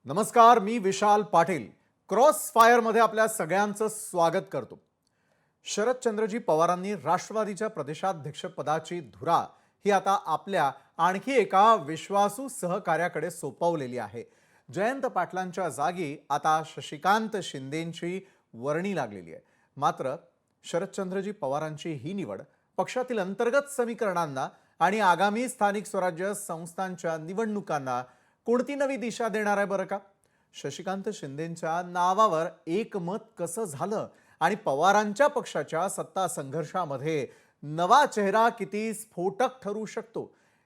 नमस्कार, मी विशाल पाटील. क्रॉस फायरमध्ये आपल्या सगळ्यांचं स्वागत करतो. शरदचंद्रजी पवारांनी राष्ट्रवादीच्या प्रदेशाध्यक्षपदाची धुरा ही आता आपल्या आणखी एका विश्वासू सहकार्याकडे सोपवलेली आहे. जयंत पाटलांच्या जागी आता शशिकांत शिंदेंची वर्णी लागलेली आहे. मात्र शरदचंद्रजी पवारांची ही निवड पक्षातील अंतर्गत समीकरणांना आणि आगामी स्थानिक स्वराज्य संस्थांच्या निवडणुकांना कोणती नवी दिशा देणार आहे बरं का? शशिकांत शिंदेंच्या नावावर एकमत कसं झालं आणि पवारांच्या पक्षाच्या सत्ता संघर्षामध्ये नवा चेहरा किती स्फोटक ठरू शकतो,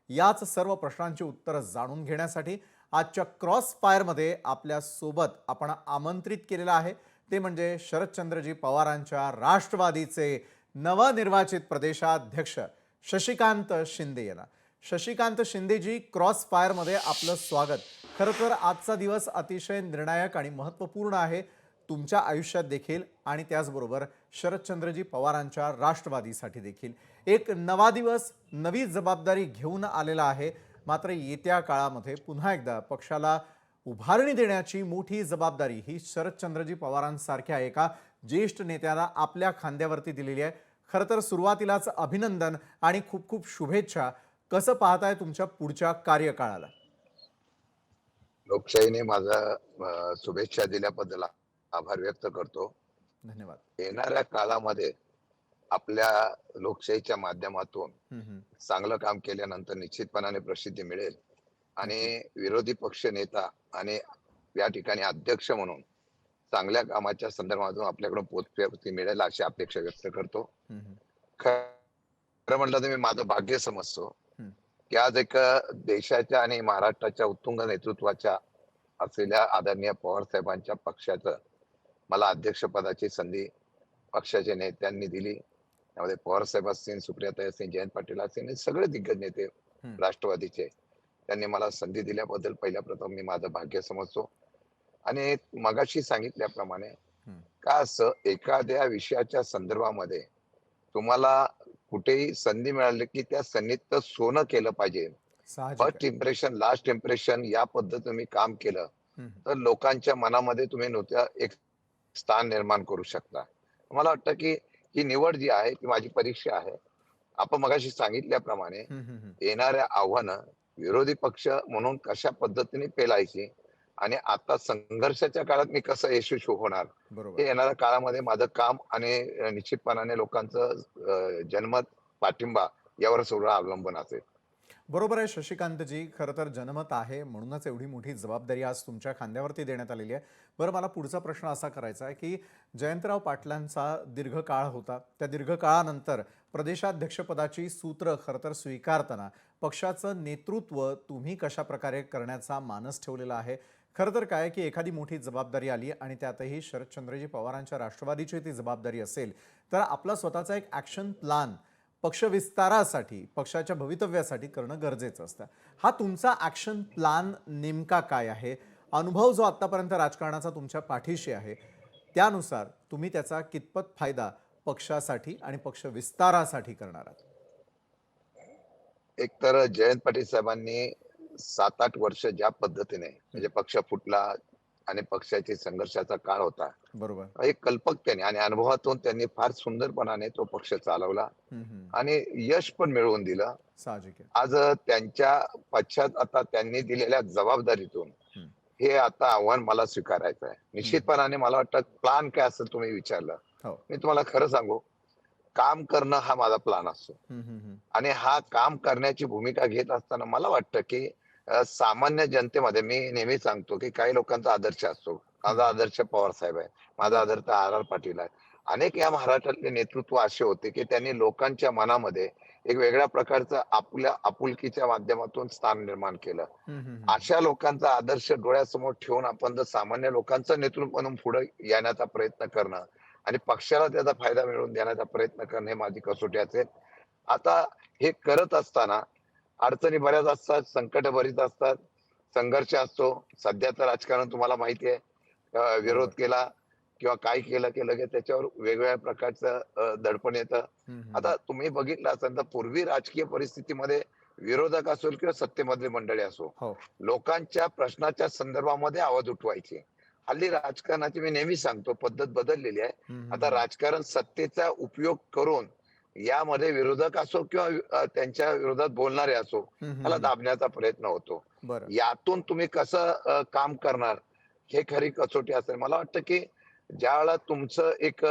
याच सर्व प्रश्नांची उत्तरं जाणून घेण्यासाठी आजच्या क्रॉस फायरमध्ये आपल्या सोबत आपण आमंत्रित केलेलं आहे ते म्हणजे शरदचंद्रजी पवारांच्या राष्ट्रवादीचे नवनिर्वाचित प्रदेशाध्यक्ष शशिकांत शिंदे यांना. शशिकांत शिंदेजी, क्रॉस फायरमध्ये आपलं स्वागत. खरं तर आजचा दिवस अतिशय निर्णायक आणि महत्त्वपूर्ण आहे तुमच्या आयुष्यात देखील आणि त्याचबरोबर शरदचंद्रजी पवारांच्या राष्ट्रवादीसाठी देखील. एक नवा दिवस, नवी जबाबदारी घेऊन आलेला आहे. मात्र येत्या काळामध्ये पुन्हा एकदा पक्षाला उभारणी देण्याची मोठी जबाबदारी ही शरदचंद्रजी पवारांसारख्या एका ज्येष्ठ नेत्याला आपल्या खांद्यावरती दिलेली आहे. खरं तर सुरुवातीलाच अभिनंदन आणि खूप खूप शुभेच्छा. कसं पाहताय तुमच्या पुढच्या कार्यकाळाला? लोकशाहीने माझा शुभेच्छा दिल्याबद्दल आभार व्यक्त करतो. धन्यवाद. येणाऱ्या काळामध्ये आपल्या लोकशाहीच्या माध्यमातून चांगलं काम केल्यानंतर निश्चितपणाने प्रसिद्धी मिळेल आणि विरोधी पक्ष नेता आणि या ठिकाणी अध्यक्ष म्हणून चांगल्या कामाच्या संदर्भातून आपल्याकडून पोचपावती मिळेल अशी अपेक्षा व्यक्त करतो. खरं म्हटलं तर मी माझं भाग्य समजतो की आज एक देशाच्या आणि महाराष्ट्राच्या उत्तुंग नेतृत्वाच्या असलेल्या आदरणीय पवार साहेबांच्या पक्षाचं मला अध्यक्षपदाची संधी पक्षाच्या नेत्यांनी दिली. त्यामध्ये पवार साहेब असतील, सुप्रियाताई असतील, जयंत पाटील असतील, हे सगळे दिग्गज नेते राष्ट्रवादीचे त्यांनी मला संधी दिल्याबद्दल पहिल्या प्रथम मी माझं भाग्य समजतो. आणि मगाशी सांगितल्याप्रमाणे का असं एखाद्या विषयाच्या संदर्भामध्ये तुम्हाला कुठेही संधी मिळाली की त्या संधीत सोनं केलं पाहिजे. फर्स्ट इम्प्रेशन लास्ट इम्प्रेशन या पद्धतीने तुम्ही काम केलं तर लोकांच्या मनामध्ये तुम्ही नुसतं एक स्थान निर्माण करू शकता. मला वाटतं की ही निवड जी आहे ती माझी परीक्षा आहे. आपण मगाशी सांगितल्याप्रमाणे येणाऱ्या आव्हानं विरोधी पक्ष म्हणून कशा पद्धतीने पेलायची आणि आता संघर्षाच्या काळात मी कसं यशस्वी होणार हे येणाऱ्या काळामध्ये माझं काम आणि निश्चितपणाने लोकांचं जनमत, पाठिंबा यावर सगळं अवलंबून असेल. बरोबर आहे शशिकांतजी. खरं तर जनमत आहे म्हणूनच एवढी मोठी जबाबदारी आज तुमच्या खांद्यावरती देण्यात आलेली आहे. बरं, मला पुढचा प्रश्न असा करायचा आहे की जयंतराव पाटलांचा दीर्घकाळ होता. त्या दीर्घकाळानंतर प्रदेशाध्यक्षपदाची सूत्र खरं तर स्वीकारताना पक्षाचं नेतृत्व तुम्ही कशा प्रकारे करण्याचा मानस ठेवलेला आहे? खरं तर काय की एखादी मोठी जबाबदारी आली आणि त्यातही शरदचंद्रजी पवारांच्या राष्ट्रवादीची ती जबाबदारी असेल तर आपला स्वतःचा एक ॲक्शन प्लॅन पक्ष विस्तारासाठी, पक्षाच्या भवितव्यासाठी करणं गरजेचं असतं. हा तुमचा ॲक्शन प्लॅन नेमका काय आहे? अनुभव जो आत्तापर्यंत राजकारणाचा तुमच्या पाठीशी आहे त्यानुसार तुम्ही त्याचा कितपत फायदा पक्षासाठी आणि पक्ष विस्तारासाठी करणार आहात? एक तर जयंत पाटील साहेबांनी 7-8 वर्ष ज्या पद्धतीने म्हणजे पक्ष फुटला आणि पक्षाची संघर्षाचा काळ होता, बरोबर. एक कल्पकतेने आणि अनुभवातून त्यांनी फार सुंदरपणाने तो पक्ष चालवला आणि यश पण मिळवून दिलं. साहजिक आहे. आज त्यांच्या पश्चात आता त्यांनी दिलेल्या जबाबदारीतून हे आता आव्हान मला स्वीकारायचं आहे. निश्चितपणाने मला वाटतं प्लान काय असेल तुम्ही विचारलं, हो. मी तुम्हाला खरं सांगू, काम करणं हा माझा प्लान असतो. आणि हा काम करण्याची भूमिका घेत असताना मला वाटतं की सामान्य जनतेमध्ये मी नेहमी सांगतो की काही लोकांचा आदर्श असतो. माझा आदर्श पवार साहेब आहे, माझा आदर्श आर पाटील आहे. अनेक या महाराष्ट्रातले नेतृत्व असे होते की त्यांनी लोकांच्या मनामध्ये एक वेगळ्या प्रकारचं आपल्या आपुलकीच्या माध्यमातून स्थान निर्माण केलं. अशा लोकांचा आदर्श डोळ्यासमोर ठेवून आपण जर सामान्य लोकांचं नेतृत्व म्हणून पुढे येण्याचा प्रयत्न करणं आणि पक्षाला त्याचा फायदा मिळवून देण्याचा प्रयत्न करणं हे माझी कसोटी असेल. आता हे करत असताना अडचणी बऱ्याच असतात, संकट बरीच असतात, संघर्ष असतो. सध्याचं राजकारण तुम्हाला माहिती आहे, विरोध केला किंवा काय केलं की लगेच त्याच्यावर वेगवेगळ्या प्रकारचं दडपण येतं. आता तुम्ही बघितलं असेल तर पूर्वी राजकीय परिस्थितीमध्ये विरोधक असो किंवा सत्तेमधली मंडळी असो, हो. लोकांच्या प्रश्नाच्या संदर्भामध्ये आवाज उठवायचे. हल्ली राजकारणाची मी नेहमी सांगतो पद्धत बदललेली आहे. हं, हं, आता हं. राजकारण सत्तेचा उपयोग करून यामध्ये विरोधक असो किंवा त्यांच्या विरोधात बोलणारे असो, हं, हं, त्याला हं. दाबण्याचा प्रयत्न होतो. बरं. यातून तुम्ही कसं काम करणार हे खरी कसोटी असेल. मला वाटतं की ज्यावेळेला तुमचं एक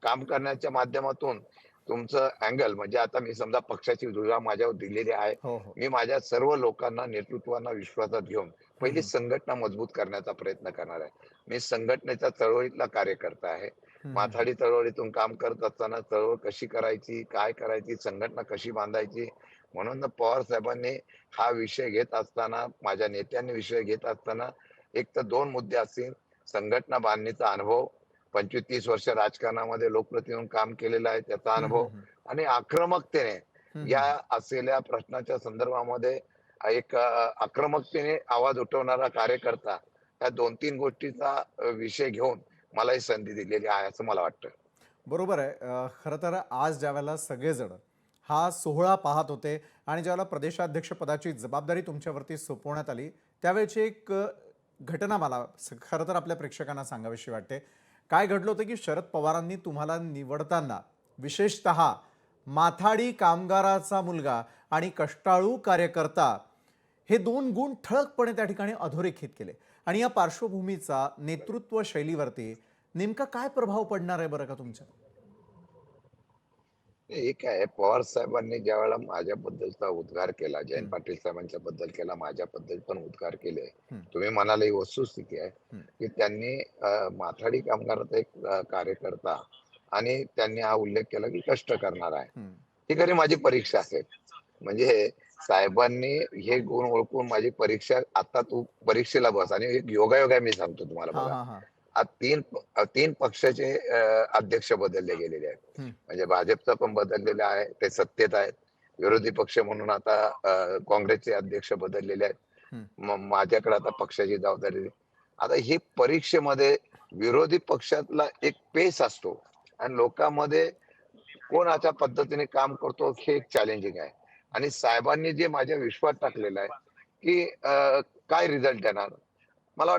काम करण्याच्या माध्यमातून तुमचं अँगल म्हणजे आता मी समजा पक्षाची धुरा माझ्यावर दिलेली आहे. हो, हो. मी माझ्या सर्व लोकांना, नेतृत्वांना विश्वासात घेऊन हं, पहिली हं. संघटना मजबूत करण्याचा प्रयत्न करणार आहे. मी संघटनेच्या चळवळीतला कार्यकर्ता आहे. हं, हं, हं. माथाडी चळवळीतून काम करत असताना चळवळ कशी करायची, काय करायची, संघटना कशी बांधायची म्हणून पवार साहेबांनी हा विषय घेत असताना, माझ्या नेत्यांनी विषय घेत असताना एक तर 2 मुद्दे असतील. संघटना बांधणीचा अनुभव, 25-30 वर्ष राजकारणामध्ये लोकप्रतिनिधी म्हणून काम केलेला आहे त्याचा हं, हं, अनुभव हं. आणि आक्रमकतेने हं, या हं. असलेल्या प्रश्नाच्या संदर्भामध्ये एक आक्रमकतेने आवाज उठवणारा कार्यकर्ता या 2-3 गोष्टीचा विषय घेऊन मला ही संधी दिलेली आहे असं मला वाटतं. बरोबर आहे. खरं तर आज ज्यावेळेला सगळेजण हा सोहळा पाहत होते आणि ज्यावेळेला प्रदेशाध्यक्षपदाची जबाबदारी तुमच्यावरती सोपवण्यात आली, त्यावेळची एक घटना मला खरं तर आपल्या प्रेक्षकांना सांगावीशी वाटते. काय घडलं होतं की शरद पवारांनी तुम्हाला निवडताना विशेषतः माथाडी कामगाराचा मुलगा आणि कष्टाळू कार्यकर्ता हे 2 गुण ठळकपणे त्या ठिकाणी अधोरेखित केले आणि या पार्श्वभूमीचा नेतृत्व शैलीवरती नेमका काय प्रभाव पडणार आहे बरं का तुमच्या? एक आहे पवार साहेबांनी ज्यावेळेला माझ्याबद्दलचा उद्गार केला, जयंत हं, पाटील साहेबांच्या बद्दल केला, माझ्याबद्दल पण उद्गार केले. हं, तुम्ही म्हणाले ही वस्तुस्थिती आहे, हं. की त्यांनी माथाडी कामगाराचा एक कार्यकर्ता आणि त्यांनी हा उल्लेख केला, की कष्ट करणारा आहे. हं. ही खरी माझी परीक्षा असेल. म्हणजे साहेबांनी हे गुण ओळखून माझी परीक्षा आता तू परीक्षेला बस आणि एक योगायोग आहे मी सांगतो तुम्हाला हां, बघा. हां, हां. आज 3 पक्षाचे अध्यक्ष बदलले गेलेले आहेत. हं, म्हणजे भाजपचं पण बदललेलं आहे, ते सत्तेत आहेत. विरोधी पक्ष म्हणून आता काँग्रेसचे अध्यक्ष बदललेले आहेत. हं, माझ्याकडे आता पक्षाची जबाबदारी आहे. आता ही परीक्षेमध्ये विरोधी पक्षातला एक पेस असतो आणि लोकांमध्ये कोण अशा पद्धतीने काम करतो हे एक चॅलेंजिंग आहे. आणि साहेबांनी जे माझ्या विश्वास टाकलेला आहे, की काय रिझल्ट येणार? मला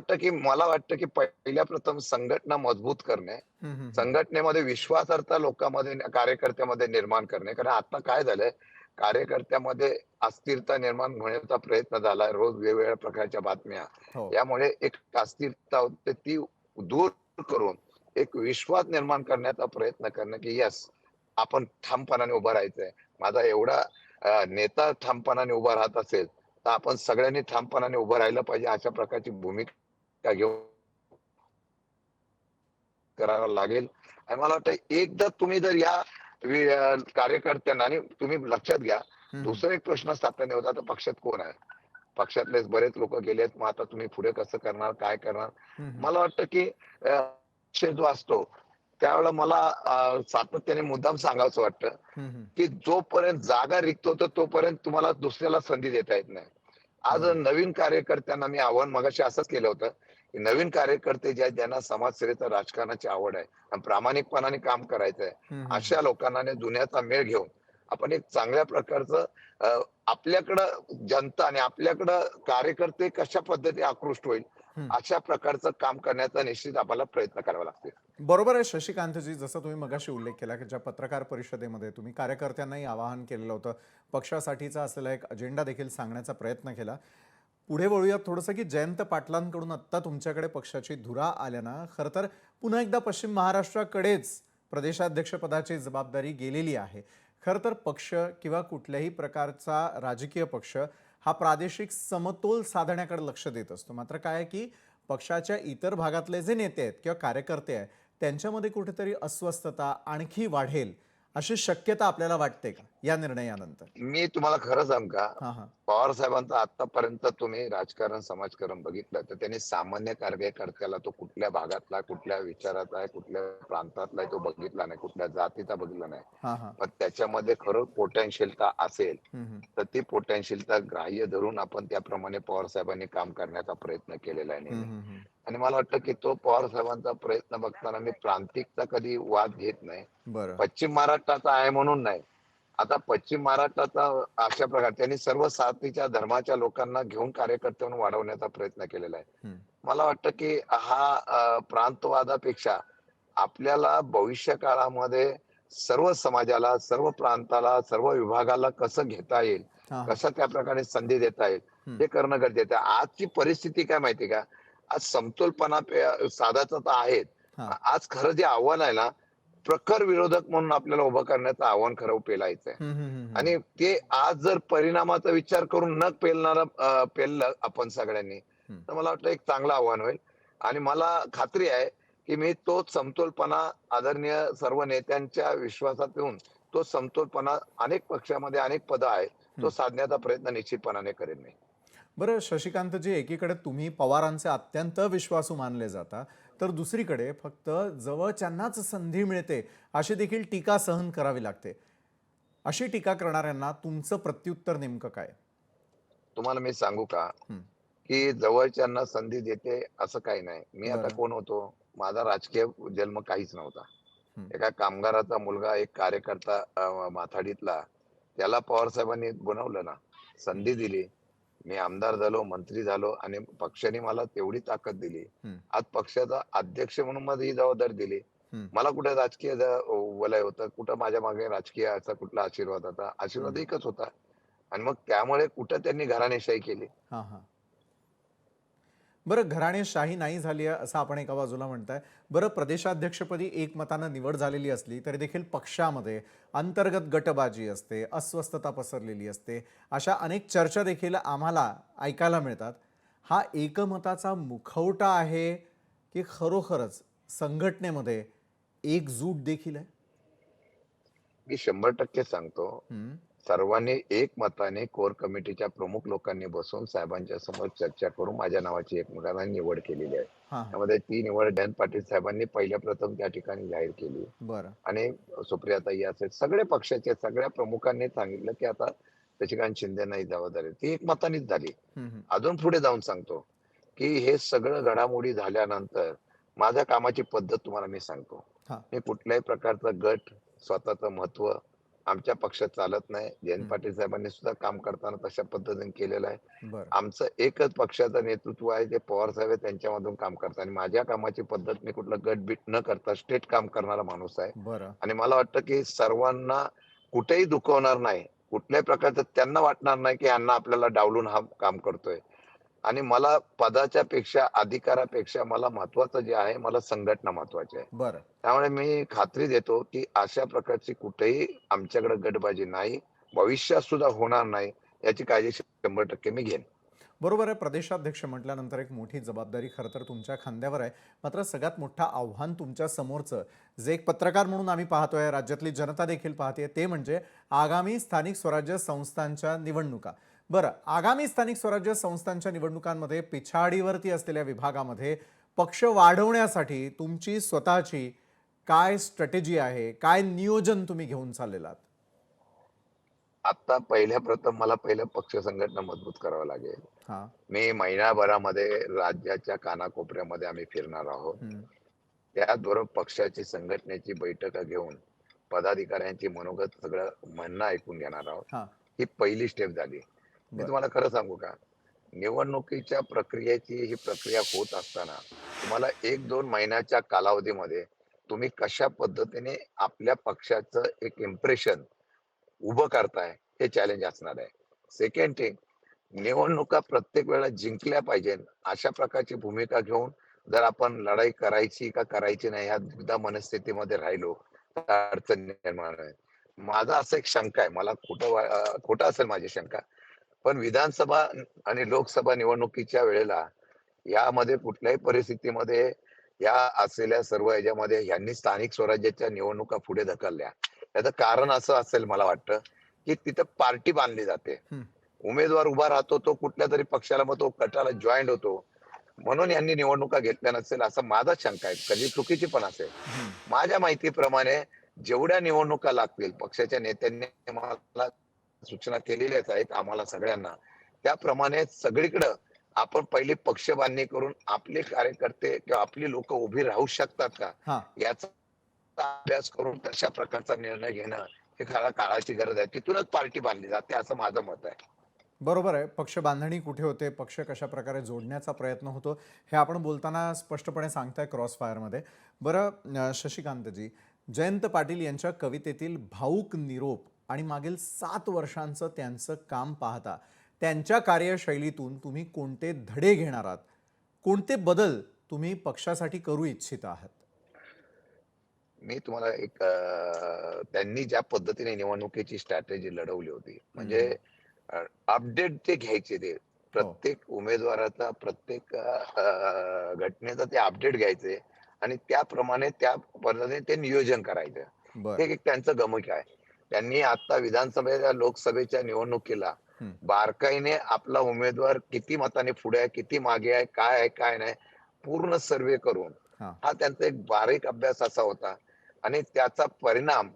वाटतं की पहिल्या प्रथम संघटना मजबूत करणे, हं, हं, हं. संघटनेमध्ये विश्वासार्हता लोकांमध्ये, कार्यकर्त्यामध्ये निर्माण करणे. कारण आता काय झालंय, कार्यकर्त्यामध्ये अस्थिरता निर्माण होण्याचा प्रयत्न झालाय. रोज वेगवेगळ्या प्रकारच्या बातम्या. हो. यामुळे एक अस्थिरता होते ती दूर करून एक विश्वास निर्माण करण्याचा प्रयत्न करणं, की येस आपण ठामपणाने उभं राहायचंय. माझा एवढा नेता ठामपणाने उभा राहत असेल, तर आपण सगळ्यांनी ठामपणाने उभं राहिलं पाहिजे. अशा प्रकारची भूमिका घेऊन करावं लागेल. आणि मला वाटतं एकदा तुम्ही जर या कार्यकर्त्यांना आणि तुम्ही लक्षात घ्या, हं, हं. दुसरा एक प्रश्न सातत्याने होता, तर पक्षात कोण आहे? पक्षातलेच बरेच लोक गेलेत. मग आता तुम्ही पुढे कसं करणार? काय करणार? हं, हं. मला वाटतं की विषय जो असतो, त्यावेळेला मला सातत्याने मुद्दाम सांगावसं वाटतं, हं, हं. की जोपर्यंत जागा रिक्त होतं, तोपर्यंत तुम्हाला दुसऱ्याला संधी देता येत नाही. आज बरोबर. नवीन कार्यकर्त्यांना मी आव्हान मगाशी असंच केलं होतं, की नवीन कार्यकर्ते जे आहेत, ज्यांना समाजसेवेचं, राजकारणाची आवड आहे आणि प्रामाणिकपणाने काम करायचंय, हं, हं, हं. अशा लोकांना जुन्याचा मेळ घेऊन आपण एक चांगल्या प्रकारचं आपल्याकडं जनता आणि आपल्याकडं कार्यकर्ते कशा पद्धतीने आकृष्ट होईल, हं. अशा प्रकारचं काम करण्याचा निश्चित आम्हाला प्रयत्न करावा लागतील. बरोबर आहे शशिकांतजी, जसं तुम्ही मगाशी उल्लेख केला की ज्या पत्रकार परिषदेमध्ये तुम्ही कार्यकर्त्यांनाही आवाहन केलेलं होतं, पक्षासाठीचा असलेला एक अजेंडा देखील सांगण्याचा प्रयत्न केला. पुढे वळूयात थोडंसं की जयंत पाटलांकडून आत्ता तुमच्याकडे पक्षाची धुरा आल्यानं खरं तर पुन्हा एकदा पश्चिम महाराष्ट्राकडेच प्रदेशाध्यक्षपदाची जबाबदारी गेलेली आहे. खरं तर पक्ष किंवा कुठल्याही प्रकारचा राजकीय पक्ष हा प्रादेशिक समतोल साधण्याकडे लक्ष देत असतो. मात्र काय आहे की पक्षाच्या इतर भागातले जे नेते आहेत किंवा कार्यकर्ते आहेत त्यांच्यामध्ये कुठेतरी अस्वस्थता आणखी वाढेल अशी शक्यता आपल्याला वाटते का या निर्णयानंतर? मी तुम्हाला खरं सांगू का? हां, हां. पवार साहेबांचं आतापर्यंत तुम्ही राजकारण, समाजकारण बघितलं तर त्यांनी सामान्य कार्यकर्त्याला तो कुठल्या भागातला, कुठल्या विचाराचा आहे, कुठल्या प्रांतातला आहे तो बघितला नाही, कुठल्या जातीचा बघितला नाही. हां, हां. पण त्याच्यामध्ये खरं पोटेन्शियलता असेल, हं, हं. तर ती पोटेन्शियलता ग्राह्य धरून आपण त्याप्रमाणे पवार साहेबांनी काम करण्याचा प्रयत्न केलेला आहे हं, नेहमी. हं, हं. आणि मला वाटतं की तो पवार साहेबांचा प्रयत्न बघताना मी प्रांतिकचा कधी वाद घेत नाही. बरं. पश्चिम महाराष्ट्राचा आहे म्हणून नाही. आता पश्चिम महाराष्ट्राचा अशा प्रकारे त्यांनी सर्व जातीच्या धर्माच्या लोकांना घेऊन कार्यकर्ते म्हणून वाढवण्याचा प्रयत्न केलेला आहे. हं. मला वाटतं की हा प्रांतवादापेक्षा आपल्याला भविष्य काळामध्ये सर्व समाजाला, सर्व प्रांताला, सर्व विभागाला कसं घेता येईल, हां, हां. कसं त्या प्रकारे संधी देता येईल, हं. हे करणं गरजेचं आहे. आजची परिस्थिती काय माहिती का? आज समतोलपणा साधायचा तर आहेच. हां. आज खरं जे आव्हान आहे ना, प्रखर विरोधक म्हणून आपल्याला उभं करण्याचं आव्हान खरं पेलायचं आहे. हं, हं, हं, हं. आणि ते आज जर परिणामाचा विचार करून न पेललं आपण सगळ्यांनी, हं. तर मला वाटतं एक चांगलं आव्हान होईल. आणि मला खात्री आहे, की मी तोच समतोलपणा आदरणीय सर्व नेत्यांच्या विश्वासात येऊन तो समतोलपणा अनेक पक्षामध्ये अनेक पदं आहेत, तो हं. साधण्याचा प्रयत्न निश्चितपणाने करेन मी. बरं शशिकांतजी, एकीकडे तुम्ही पवारांचे अत्यंत विश्वासू मानले जाता, तर दुसरीकडे फक्त जवळच्यांनाच संधी मिळते अशी देखील टीका सहन करावी लागते. अशी टीका करणाऱ्यांना तुमचं प्रत्युत्तर नेमकं काय? तुम्हाला मी सांगू का, हं. की जवळच्यांना संधी देते असं काही नाही. मी आता बरं. कोण होतो? माझा राजकीय जन्म काहीच नव्हता. हं. एका कामगाराचा मुलगा, एक कार्यकर्ता माथाडीतला, त्याला पवार साहेबांनी बनवलं ना, हं. संधी दिली. मी आमदार झालो, मंत्री झालो आणि पक्षाने मला तेवढी ताकद दिली. हं. आज पक्षाचा अध्यक्ष म्हणून मला ही जबाबदारी दिली. हं. मला कुठे राजकीय वलय होतं, कुठं माझ्या मागे राजकीयाचा कुठला आशीर्वाद होता. हं. आशीर्वाद एकच होता आणि मग त्यामुळे कुठं त्यांनी घराणेशाही केली. हां, हां. बरं घराणेशाही नाही झाली आहे असं आपण एका बाजूला म्हणताय. बरं प्रदेशाध्यक्षपदी एकमतानं निवड झालेली असली तरी देखील पक्षामध्ये अंतर्गत गटबाजी असते, अस्वस्थता पसरलेली असते. अशा अनेक चर्चा देखील आम्हाला ऐकायला मिळतात. हा एकमताचा मुखवटा आहे की खरोखरच संघटनेमध्ये एकजूट देखील आहे? मी 100% सांगतो. हं. सर्वांनी एकमताने कोर कमिटीच्या प्रमुख लोकांनी बसून साहेबांच्या समोर चर्चा करून माझ्या नावाची एकमेकांना निवड केलेली आहे. हां, हां. त्यामध्ये ती निवड जयंत पाटील साहेबांनी पहिल्या प्रथम त्या ठिकाणी जाहीर केली बरं. आणि सुप्रियाताई असेल सगळे पक्षाचे सगळ्या प्रमुखांनी सांगितलं की आता शशिकांत शिंदेना ही जबाबदारी आहे. ती एकमतानेच झाली. हं, हं. अजून पुढे जाऊन सांगतो, की हे सगळं घडामोडी झाल्यानंतर माझ्या कामाची पद्धत तुम्हाला मी सांगतो. हां. मी कुठल्याही प्रकारचा गट, स्वतःचं महत्त्व आमच्या पक्षात चालत नाही. जयंत हं. पाटील साहेबांनी सुद्धा काम करताना तशा पद्धतीने केलेलं आहे. बरं, आमचं एकच पक्षाचं नेतृत्व आहे, जे पवार साहेब आहेत त्यांच्यामधून काम करतात आणि माझ्या कामाची पद्धत मी कुठलं गट-बीट न करता स्ट्रेट काम करणारा माणूस आहे. बरं. आणि मला वाटतं, की सर्वांना कुठेही दुखवणार नाही. कुठल्याही प्रकारचं त्यांना वाटणार नाही, की यांना आपल्याला डावलून हा काम करतोय. आणि मला पदाच्या पेक्षा, अधिकारापेक्षा मला महत्त्वाचं जे आहे, मला संघटना महत्त्वाची आहे. बरं. त्यामुळे मी खात्री देतो, की अशा प्रकारची कुठेही आमच्याकडे गटबाजी नाही. भविष्यात सुद्धा होणार नाही. याची काळजी 100% मी घेईन. बरोबर आहे. प्रदेशाध्यक्ष म्हटल्यानंतर एक मोठी जबाबदारी खरं तर तुमच्या खांद्यावर आहे. मात्र सगळ्यात मोठं आव्हान तुमच्या समोरचं, जे एक पत्रकार म्हणून आम्ही पाहतोय, राज्यातली जनता देखील पाहते, ते म्हणजे आगामी स्थानिक स्वराज्य संस्थांच्या निवडणुका. बरं, आगामी स्थानिक स्वराज्य संस्थांच्या निवडणुकांमध्ये पिछाडीवरती असलेल्या विभागामध्ये पक्ष वाढवण्यासाठी तुमची स्वतःची काय स्ट्रॅटेजी आहे? काय नियोजन तुम्ही घेऊन चाललेला आहात? आता पहिल्या प्रथम मला पहिलं पक्ष संघटना मजबूत करावं लागेल. हां. मी महिनाभरामध्ये राज्याच्या कानाकोपऱ्यामध्ये आम्ही फिरणार आहोत. हं. त्याचबरोबर पक्षाची संघटनेची बैठका घेऊन पदाधिकाऱ्यांची मनोगत सगळं म्हणणं ऐकून घेणार आहोत. हां. ही पहिली स्टेप झाली. मी बरं. तुम्हाला खरं सांगू का? निवडणुकीच्या प्रक्रियेची ही प्रक्रिया होत असताना तुम्हाला 1-2 महिन्याच्या कालावधीमध्ये तुम्ही कशा पद्धतीने आपल्या पक्षाचं एक इम्प्रेशन उभं करताय, हे चॅलेंज असणार आहे. सेकंड थिंग निवडणुका प्रत्येक वेळेला जिंकल्या पाहिजे अशा प्रकारची भूमिका घेऊन जर आपण लढाई करायची का करायची नाही ह्या दुविधा मनस्थितीमध्ये राहिलो तर अडचण निर्माण आहे. माझा असं एक शंका आहे. मला खोटं असेल माझी शंका. पण विधानसभा आणि लोकसभा निवडणुकीच्या वेळेला यामध्ये कुठल्याही परिस्थितीमध्ये या असलेल्या सर्व ह्याच्यामध्ये ह्यांनी स्थानिक स्वराज्याच्या निवडणुका पुढे ढकलल्या. याचं कारण असं असेल मला वाटतं, की तिथं पार्टी बांधली जाते. हं. उमेदवार उभा राहतो तो कुठल्यातरी पक्षाला मग तो गटाला जॉइंट होतो. म्हणून यांनी निवडणुका घेतल्या नसेल असा माझा शंका आहे. कधी चुकीची पण असेल. हं. माझ्या माहितीप्रमाणे जेवढ्या निवडणुका लागतील पक्षाच्या नेत्यांनी मला सूचना केलेल्याच आहेत आम्हाला सगळ्यांना. त्याप्रमाणे सगळीकडं आपण पहिली पक्ष बांधणी करून आपले कार्यकर्ते किंवा आपली लोक उभी राहू शकतात का? हां. याचा अभ्यास करून तशा प्रकारचा निर्णय घेणं हे काळाची गरज आहे. तिथूनच पार्टी बांधली जाते असं माझं मत आहे. बरोबर आहे. पक्ष बांधणी कुठे होते, पक्ष कशा प्रकारे जोडण्याचा प्रयत्न होतो, हे आपण बोलताना स्पष्टपणे सांगताय क्रॉस फायरमध्ये. बरं शशिकांतजी, जयंत पाटील यांच्या कवितेतील भावूक निरोप आणि मागील 7 वर्षांचं त्यांचं काम पाहता त्यांच्या कार्यशैलीतून तुम्ही कोणते धडे घेणार आहात? कोणते बदल तुम्ही पक्षासाठी करू इच्छित आहात? मी तुम्हाला एक त्यांनी ज्या पद्धतीने निवडणुकीची स्ट्रॅटेजी लढवली होती, म्हणजे हं. अपडेट ते घ्यायचे ते. हो. प्रत्येक उमेदवाराचा, प्रत्येक घटनेचा ते अपडेट घ्यायचे आणि त्याप्रमाणे त्या पद्धतीने ते नियोजन करायचं. हे बरं. एक त्यांचं गमक आहे. त्यांनी आता विधानसभेच्या, लोकसभेच्या निवडणुकीला हं. बारकाईने आपला उमेदवार किती मताने पुढे आहे, किती मागे आहे, काय नाही, पूर्ण सर्व्हे करून हां. हा त्यांचा एक बारीक अभ्यास असा होता आणि त्याचा परिणाम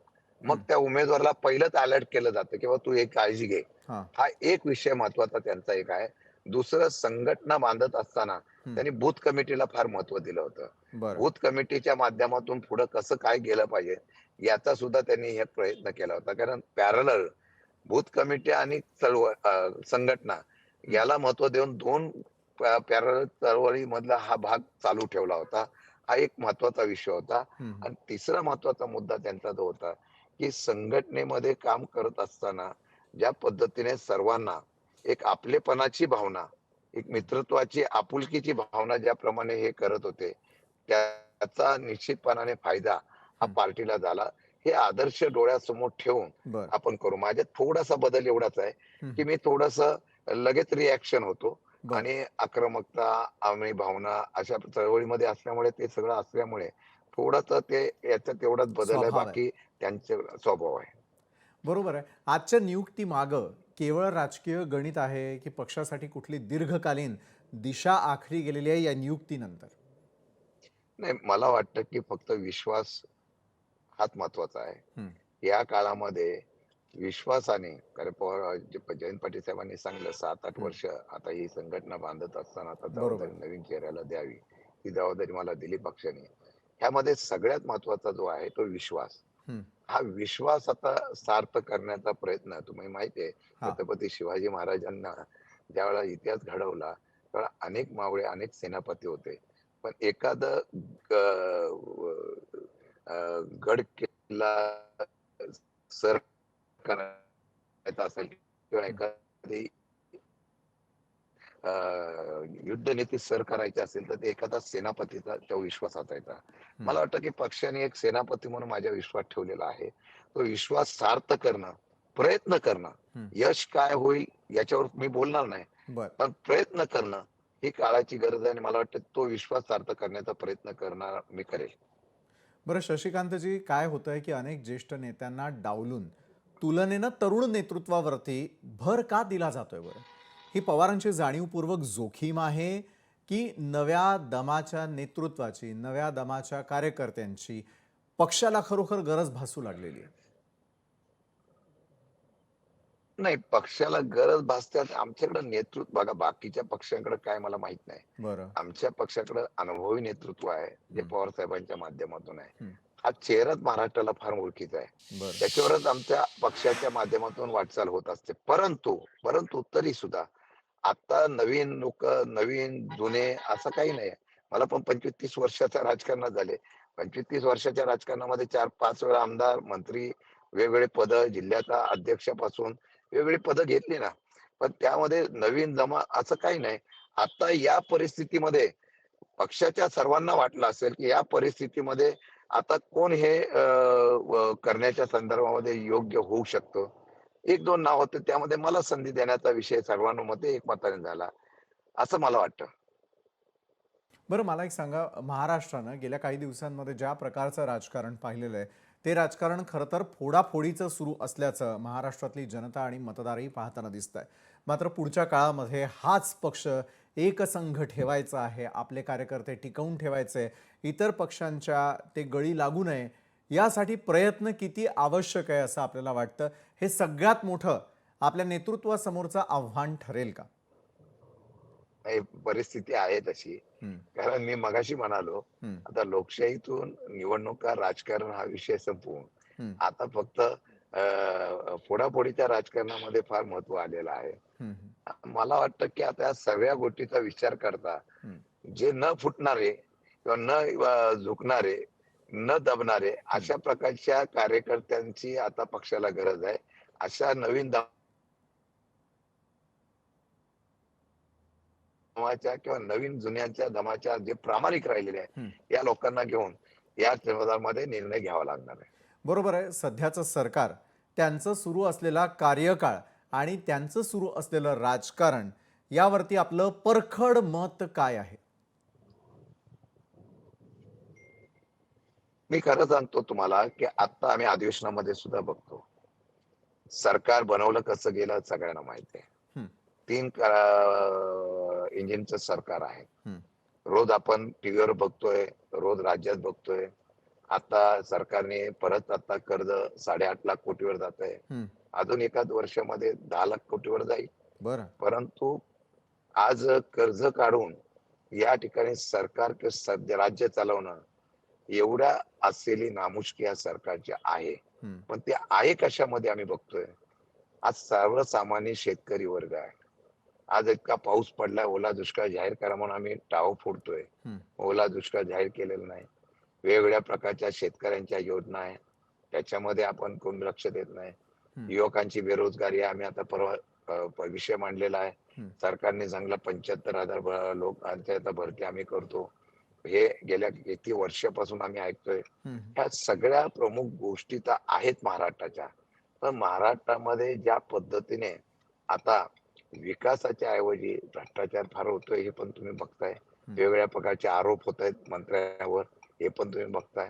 मग हं. त्या उमेदवाराला पहिलंच अलर्ट केलं जातं, की बाबा तू हे काळजी घे. हां. हा एक विषय महत्वाचा त्यांचा एक आहे. दुसरं, संघटना बांधत असताना हं. त्यांनी बूथ कमिटीला फार महत्व दिलं होतं. बरं. बूथ कमिटीच्या माध्यमातून पुढे कसं काय गेलं पाहिजे, याचा सुद्धा त्यांनी हे प्रयत्न केला होता. कारण पॅरलल बूथ कमिटी आणि संघटना हं. याला महत्व देऊन 2 पॅरलल चळवळीमधला हा भाग चालू ठेवला होता. हा एक महत्वाचा विषय होता. हं, हं. आणि तिसरा महत्वाचा मुद्दा त्यांचा जो होता, की संघटनेमध्ये काम करत असताना ज्या पद्धतीने सर्वांना एक आपलेपणाची भावना, एक हं. मित्रत्वाची, आपुलकीची भावना ज्याप्रमाणे हे करत होते, त्याचा निश्चितपणाने फायदा हा हं. पार्टीला झाला. हे आदर्श डोळ्यासमोर ठेवून बरं. आपण करू. माझ्यात थोडासा बदल एवढाच आहे, हं, की हं. मी थोडंसं लगेच रिएक्शन होतो बरं. आणि आक्रमकता, आम्ही भावना अशा चळवळीमध्ये असल्यामुळे, ते सगळं असल्यामुळे थोडंसं ते याच्यात एवढाच बदल आहे. स्वभाव आहे. बाकी त्यांचे स्वभाव आहे. बरोबर आहे. आजच्या नियुक्तीमागं केवळ राजकीय गणित आहे, की पक्षासाठी कुठली दीर्घकालीन दिशा आखली गेलेली आहे या नियुक्तीनंतर? नाही, मला वाटतं, की फक्त विश्वास हाच महत्वाचा आहे. हं. या काळामध्ये विश्वासाने, कारण जयंत पाटील साहेबांनी सांगितलं 7-8 हं. वर्ष आता ही संघटना बांधत असताना आता बरोबर. जबाबदारी नवीन चेहऱ्याला द्यावी. ही जबाबदारी मला दिली पक्षाने. ह्यामध्ये सगळ्यात महत्वाचा जो आहे तो विश्वास. हं. हा विश्वास आता सार्थ करण्याचा प्रयत्न, तुम्हाला माहिती आहे, हां. छत्रपती शिवाजी महाराजांना ज्यावेळेला इतिहास घडवला, त्यावेळेला अनेक मावळे, अनेक सेनापती होते. पण एखादं गड किल्ला सर करायचा असेल किंवा हं. एखादी अ, युद्धनीती सर करायची असेल, तर ते एखादा सेनापतीचा तो विश्वास असायचा. हं. मला वाटतं, की पक्षाने एक सेनापती म्हणून माझ्या विश्वास ठेवलेला आहे. तो विश्वास सार्थ करणं, प्रयत्न करणं, हं. यश काय होईल याच्यावर मी बोलणार नाही. बरं. पण प्रयत्न करणं ही काळाची गरज आहे आणि मला वाटतं तो विश्वास सार्थ करण्याचा प्रयत्न करणार मी करेल. बरं शशिकांतजी, काय होतंय, की अनेक ज्येष्ठ नेत्यांना डावलून तुलनेनं तरुण नेतृत्वावरती भर का दिला जातोय बरं? ही पवारांची जाणीवपूर्वक जोखीम आहे, की नव्या दमाच्या नेतृत्वाची, नव्या दमाच्या कार्यकर्त्यांची पक्षाला खरोखर गरज भासू लागलेली आहे? नाही, पक्षाला गरज भासते. आता आमच्याकडे नेतृत्व बघा, बाकीच्या पक्षांकडे काय मला माहित नाही. बरं. आमच्या पक्षाकडे अनुभवी नेतृत्व आहे, जे हं. पवार साहेबांच्या माध्यमातून आहे. हं. हा चेहराच महाराष्ट्राला फार ओळखीचा आहे. बरं. त्याच्यावरच आमच्या पक्षाच्या माध्यमातून वाटचाल होत असते. परंतु परंतु तरी सुद्धा आता नवीन लोक, नवीन, जुने असं काही नाही. मला पण 25-30 वर्षाच्या राजकारणात झाले. 25-30 वर्षाच्या राजकारणामध्ये 4-5 वेळा आमदार, मंत्री, वेगवेगळे पद, जिल्ह्याचा अध्यक्षापासून वेगवेगळी पदं घेतली ना. पण त्यामध्ये नवीन जमा असं काही नाही. आता या परिस्थितीमध्ये पक्षाच्या सर्वांना वाटलं असेल, की या परिस्थितीमध्ये आता कोण हे करण्याच्या संदर्भामध्ये योग्य होऊ शकतं. 1-2 नाव होते, त्यामध्ये मला संधी देण्याचा विषय सर्वानुमते एकमताने झाला, असं मला वाटतं. बरं मला एक सांगा, महाराष्ट्रानं गेल्या काही दिवसांमध्ये ज्या प्रकारचं राजकारण पाहिलेलं आहे, ते राजकारण खरं तर फोडाफोडीचं सुरू असल्याचं महाराष्ट्रातली जनता आणि मतदारही पाहताना दिसत आहे. मात्र पुढच्या काळामध्ये हाच पक्ष एकसंघ ठेवायचा आहे, आपले कार्यकर्ते टिकवून ठेवायचे, इतर पक्षांच्या ते गळी लागू नये, यासाठी प्रयत्न किती आवश्यक आहे असं आपल्याला वाटतं? हे सगळ्यात मोठं आपल्या नेतृत्वासमोरचं आव्हान ठरेल का? ही परिस्थिती आहे तशी. हं. कारण मी मगाशी म्हणालो, हं. आता लोकशाहीतून निवडणुका, राजकारण हा विषय संपवून हं. आता फक्त फोडाफोडीच्या राजकारणामध्ये फार महत्व आलेलं आहे. हं, मला वाटतं की आता या सगळ्या गोष्टीचा विचार करता हं, जे न फुटणारे किंवा न झुकणारे, न दबणारे हं. अशा प्रकारच्या कार्यकर्त्यांची आता पक्षाला गरज आहे. अशा नवीन दमाच्या किंवा नवीन जुन्यांच्या दमाच्या जे प्रामाणिक राहिलेले आहेत, हं. या लोकांना घेऊन या संदर्भामध्ये निर्णय घ्यावा लागणार आहे. बरोबर आहे. सध्याचं सरकार, त्यांचं सुरू असलेला कार्यकाळ आणि त्यांचं सुरू असलेलं राजकारण यावरती आपलं परखड मत काय आहे? मी खरं सांगतो तुम्हाला, की आता आम्ही अधिवेशनामध्ये सुद्धा बघतो. सरकार बनवलं कसं गेलं सगळ्यांना माहिती आहे. हं, 3 इंजिनचं सरकार आहे. हं, रोज आपण टीव्हीवर बघतोय, रोज राज्यात बघतोय. आता सरकारने परत आता कर्ज 8.5 लाख कोटीवर जातंय. हं. अजून एखाद वर्षामध्ये 10 लाख कोटीवर जाईल. बरं. परंतु आज कर्ज काढून या ठिकाणी सरकार सध्या राज्य चालवणं एवढ्या असलेली नामुष्की या सरकारची आहे. हं, पण ते आहे कशामध्ये आम्ही बघतोय. आज सर्वसामान्य शेतकरी वर्ग आहे. आज इतका पाऊस पडलाय, ओला दुष्काळ जाहीर करा म्हणून आम्ही टाहो फोडतोय. हं, ओला दुष्काळ जाहीर केलेला नाही. वेगवेगळ्या प्रकारच्या शेतकऱ्यांच्या योजना आहे. त्याच्यामध्ये आपण कोण लक्ष देत नाही. हं, युवकांची बेरोजगारी आहे. आम्ही आता परवा विषय मांडलेला आहे. हं, सरकारने सांगितलं 75,000 लोकांच्या आता भरती आम्ही करतो. हे गेल्या किती वर्षापासून आम्ही ऐकतोय. हं. ह्या सगळ्या प्रमुख गोष्टी तर आहेत महाराष्ट्राच्या. पण महाराष्ट्रामध्ये ज्या पद्धतीने आता विकासाच्या ऐवजी भ्रष्टाचार फार होतोय हे पण तुम्ही बघताय. हं. वेगवेगळ्या प्रकारचे आरोप होत आहेत मंत्र्यांवर हे पण तुम्ही बघताय.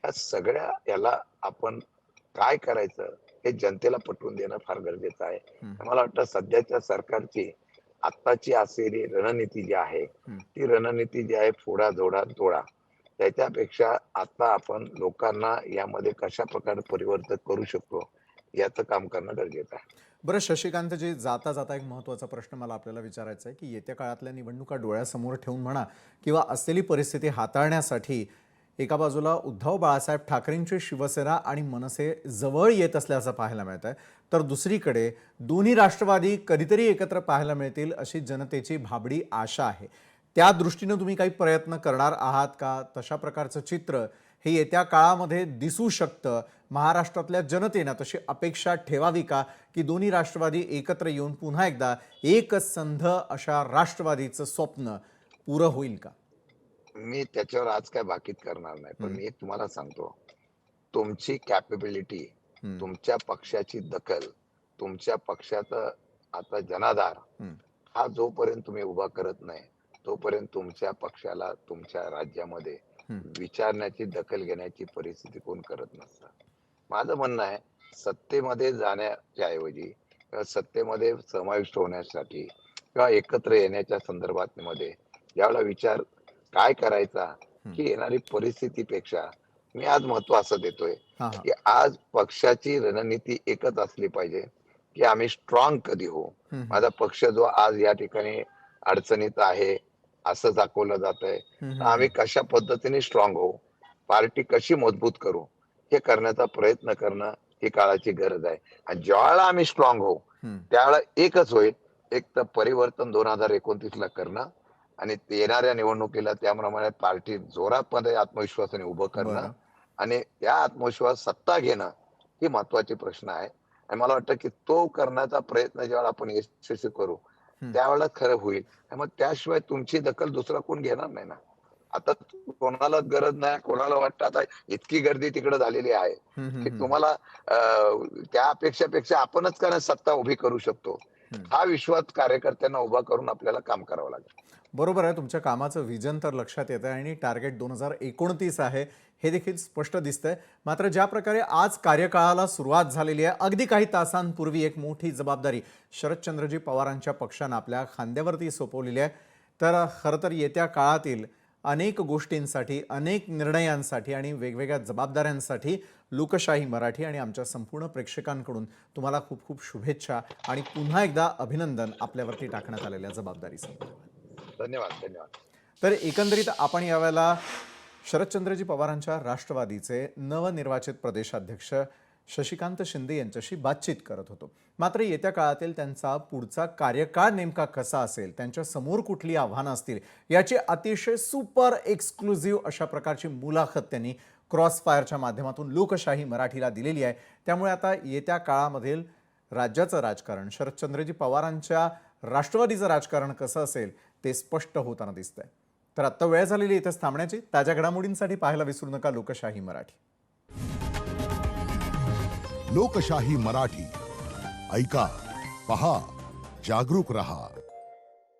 या सगळ्या याला आपण काय करायचं हे जनतेला पटवून देणं फार गरजेचं आहे. हं, मला वाटतं सध्याच्या सरकारची आत्ताची असलेली रणनीती जी आहे, हं. ती रणनीती जी आहे फोडा, जोडा, तोडा. त्याच्यापेक्षा आता आपण लोकांना यामध्ये कशाप्रकारे परिवर्तन करू शकतो, याचं काम करणं गरजेचं आहे. बरं शशिकांतजी, जाता जाता एक महत्त्वाचा प्रश्न मला आपल्याला विचारायचा आहे, की येत्या काळातल्या निवडणुका डोळ्यासमोर ठेवून म्हणा किंवा असलेली परिस्थिती हाताळण्यासाठी एका बाजूला उद्धव बाळासाहेब ठाकरेंची शिवसेना आणि मनसे जवळ येत असल्याचं पाहायला मिळत आहे, तर दुसरीकडे दोन्ही राष्ट्रवादी कधीतरी एकत्र पाहायला मिळतील अशी जनतेची भाबडी आशा आहे. त्या दृष्टीनं तुम्ही काही प्रयत्न करणार आहात का? तशा प्रकारचं चित्र हे येत्या काळामध्ये दिसू शकतं. महाराष्ट्रातल्या जनतेनं तशी अपेक्षा ठेवावी का, की दोन्ही राष्ट्रवादी एकत्र येऊन पुन्हा एकदा एक संध अशा राष्ट्रवादीचं स्वप्न पुरं होईल का? मी त्याच्यावर आज काय भाकीत करणार नाही. पण हं, मी एक तुम्हाला सांगतो, तुमची कॅपेबिलिटी, हं, तुमच्या पक्षाची दखल, तुमच्या पक्षाचा आता जनाधार हं, हा जोपर्यंत तुम्ही उभा करत नाही, तोपर्यंत तुमच्या पक्षाला तुमच्या राज्यामध्ये हं, विचारण्याची, दखल घेण्याची परिस्थिती कोण करत नसतं. माझं म्हणणं आहे, सत्तेमध्ये जाण्याच्या ऐवजी किंवा सत्तेमध्ये समाविष्ट होण्यासाठी किंवा एकत्र येण्याच्या संदर्भात मध्ये यावेळेला विचार काय करायचा, हं. ही येणारी परिस्थितीपेक्षा मी आज महत्व असं देतोय, हां, हां. की आज पक्षाची रणनीती एकच असली पाहिजे, की आम्ही स्ट्रॉंग कधी होऊ. हं, हं. माझा पक्ष जो आज या ठिकाणी अडचणीत आहे, असं दाखवलं जातंय. हं, तर हं, आम्ही हं. कशा पद्धतीने स्ट्रॉंग होऊ, पार्टी कशी मजबूत करू, हे करण्याचा प्रयत्न करणं ही काळाची गरज आहे. आणि ज्यावेळेला आम्ही स्ट्रॉंग होऊ, हं. त्यावेळेला एकच होईल, एक तर परिवर्तन 2029 ला करणं आणि येणाऱ्या निवडणुकीला त्याप्रमाणे पार्टी जोरामध्ये आत्मविश्वासाने उभं करणं बरं. आणि त्या आत्मविश्वास सत्ता घेणं ही महत्वाची प्रश्न आहे. आणि मला वाटतं की तो करण्याचा प्रयत्न ज्यावेळेला आपण यशस्वी करू, हं. त्यावेळेला खरं होईल. आणि मग त्याशिवाय तुमची दखल दुसरा कोण घेणार नाही ना. आता कोणालाच गरज नाही. कोणाला वाटतं आता इतकी गर्दी तिकडे झालेली आहे, हं, हं, की हं, हं. तुम्हाला त्या अपेक्षापेक्षा आपणच का नाही सत्ता उभी करू शकतो. हं. हा विश्वास कार्यकर्त्यांना उभा करून आपल्याला काम करावं लागेल. बरोबर आहे. तुमच्या कामाचं व्हिजन तर लक्षात येतं आहे आणि टार्गेट 2029 आहे, हे देखील स्पष्ट दिसतंय. मात्र ज्या प्रकारे आज कार्यकाळाला सुरुवात झालेली आहे, अगदी काही तासांपूर्वी एक मोठी जबाबदारी शरदचंद्रजी पवारांच्या पक्षानं आपल्या खांद्यावरती सोपवलेली आहे. तर खरं तर येत्या काळातील अनेक गोष्टींसाठी, अनेक निर्णयांसाठी आणि वेगवेगळ्या जबाबदाऱ्यांसाठी लोकशाही मराठी आणि आमच्या संपूर्ण प्रेक्षकांकडून तुम्हाला खूप खूप शुभेच्छा आणि पुन्हा एकदा अभिनंदन आपल्यावरती टाकण्यात आलेल्या जबाबदारीसंदर्भात. धन्यवाद, धन्यवाद. तर एकंदरीत आपण यावेळेला शरदचंद्रजी पवारांच्या राष्ट्रवादीचे नवनिर्वाचित प्रदेशाध्यक्ष शशिकांत शिंदे यांच्याशी बातचीत करत होतो. मात्र येत्या काळातील त्यांचा पुढचा कार्यकाळ नेमका कसा असेल, त्यांच्या समोर कुठली आव्हानं असतील, याची अतिशय सुपर एक्सक्लुझिव्ह अशा प्रकारची मुलाखत त्यांनी क्रॉसफायरच्या माध्यमातून लोकशाही मराठीला दिलेली आहे. त्यामुळे आता येत्या काळामधील राज्याचं राजकारण, शरदचंद्रजी पवारांच्या राष्ट्रवादीचं राजकारण कसं असेल ते स्पष्ट होताना दिसतंय. तर आत्ता वेळ झालेली इथेच थांबण्याची. ताज्या घडामोडींसाठी पाहायला विसरू नका लोकशाही मराठी. लोकशाही मराठी ऐका, पहा, जागरूक रहा.